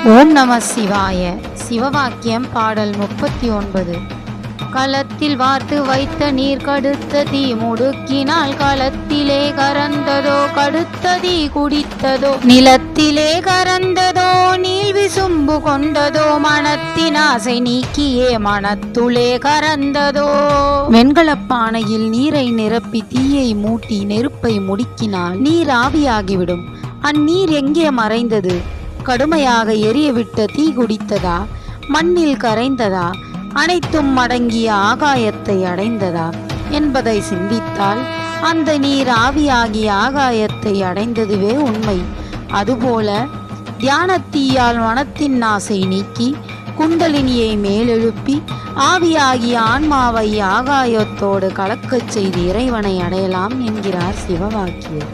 ஓம் நம சிவாய. சிவவாக்கியம் பாடல் 39. களத்தில் வார்த்து வைத்த நீர் கடுத்த தீ முடுக்கினால் களத்திலே கரந்ததோ, கடுத்த தீ குடித்ததோ, நிலத்திலே கரந்ததோ, நீள் விசும்பு கொண்டதோ, மனத்தின் ஆசை நீக்கியே மனத்துளே கரந்ததோ. வெண்கலப்பானையில் நீரை நிரப்பி தீயை மூட்டி நெருப்பை முடுக்கினால் நீர் ஆவியாகிவிடும். அந்நீர் எங்கே மறைந்தது? கடுமையாக எரியவிட்ட தீ குடித்ததா, மண்ணில் கரைந்ததா, அனைத்தும் அடங்கிய ஆகாயத்தை அடைந்ததா என்பதை சிந்தித்தால் அந்த நீர் ஆவியாகிய ஆகாயத்தை அடைந்ததுவே உண்மை. அதுபோல தியானத்தீயால் மனத்தின் ஆசை நீக்கி குண்டலினியை மேலெழுப்பி ஆவியாகிய ஆன்மாவை ஆகாயத்தோடு கலக்கச் செய்து இறைவனை அடையலாம் என்கிறார் சிவவாக்கியர்.